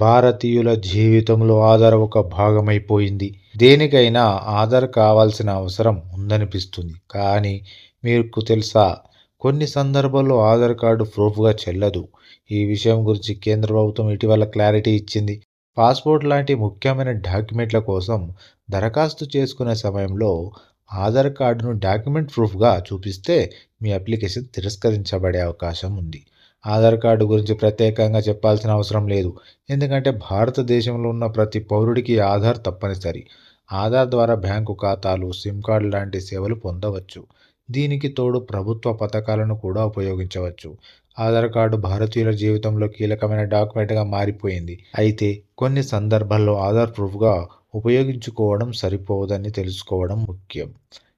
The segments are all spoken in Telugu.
భారతీయుల జీవితంలో ఆధార్ ఒక భాగమైపోయింది. దేనికైనా ఆధార్ కావాల్సిన అవసరం ఉందనిపిస్తుంది. కానీ మీకు తెలుసా? కొన్ని సందర్భాల్లో ఆధార్ కార్డు ప్రూఫ్‌గా చెల్లదు. ఈ విషయం గురించి కేంద్ర ప్రభుత్వం ఇటీవల క్లారిటీ ఇచ్చింది. పాస్‌పోర్ట్ లాంటి ముఖ్యమైన డాక్యుమెంట్ల కోసం దరఖాస్తు చేసుకునే సమయంలో ఆధార్ కార్డును డాక్యుమెంట్ ప్రూఫ్‌గా చూపిస్తే మీ అప్లికేషన్ తిరస్కరించబడే అవకాశం ఉంది. ఆధార్ కార్డు గురించి ప్రత్యేకంగా చెప్పాల్సిన అవసరం లేదు. ఎందుకంటే భారతదేశంలో ఉన్న ప్రతి పౌరుడికి ఆధార్ తప్పనిసరి. ఆధార్ ద్వారా బ్యాంకు ఖాతాలు, సిమ్ కార్డు లాంటి సేవలు పొందవచ్చు. దీనికి తోడు ప్రభుత్వ పథకాలను కూడా ఉపయోగించవచ్చు. ఆధార్ కార్డు భారతీయుల జీవితంలో కీలకమైన డాక్యుమెంట్‌గా మారిపోయింది. అయితే కొన్ని సందర్భాల్లో ఆధార్ ప్రూఫ్‌గా ఉపయోగించుకోవడం సరిపోదని తెలుసుకోవడం ముఖ్యం.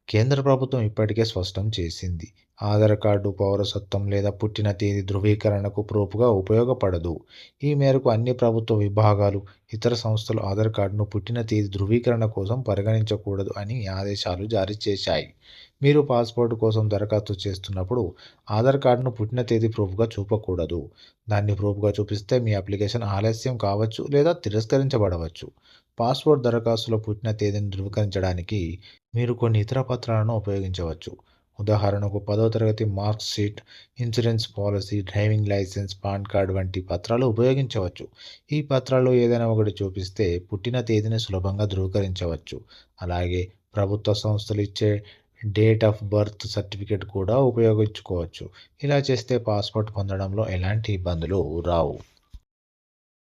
కేంద్ర ప్రభుత్వం ఇప్పటికే స్పష్టం చేసింది. ఆధార్ కార్డు పౌరసత్వం లేదా పుట్టిన తేదీ ధృవీకరణకు ప్రూఫ్‌గా ఉపయోగపడదు. ఈ మేరకు అన్ని ప్రభుత్వ విభాగాలు, ఇతర సంస్థలు ఆధార్ కార్డును పుట్టిన తేదీ ధృవీకరణ కోసం పరిగణించకూడదు అని ఆదేశాలు జారీ చేశాయి. మీరు పాస్‌పోర్ట్ కోసం దరఖాస్తు చేస్తున్నప్పుడు ఆధార్ కార్డును పుట్టిన తేదీ ప్రూఫ్‌గా చూపకూడదు. దాన్ని ప్రూఫ్‌గా చూపిస్తే మీ అప్లికేషన్ ఆలస్యం కావచ్చు లేదా తిరస్కరించబడవచ్చు. పాస్‌పోర్ట్ దరఖాస్తులో పుట్టిన తేదీని ధృవీకరించడానికి మీరు కొన్ని ఇతర పత్రాలను ఉపయోగించవచ్చు. ఉదాహరణకు 10వ తరగతి mark sheet, insurance policy, driving licence, PAN card వంటి పత్రాలు ఉపయోగించవచ్చు. ఈ పత్రాల్లో ఏదైనా ఒకటి చూపిస్తే పుట్టిన తేదీని సులభంగా ధృవీకరించవచ్చు. అలాగే ప్రభుత్వ సంస్థలు ఇచ్చే డేట్ ఆఫ్ బర్త్ సర్టిఫికేట్ కూడా ఉపయోగించుకోవచ్చు. ఇలా చేస్తే పాస్‌పోర్ట్ పొందడంలో ఎలాంటి ఇబ్బందులు రావు.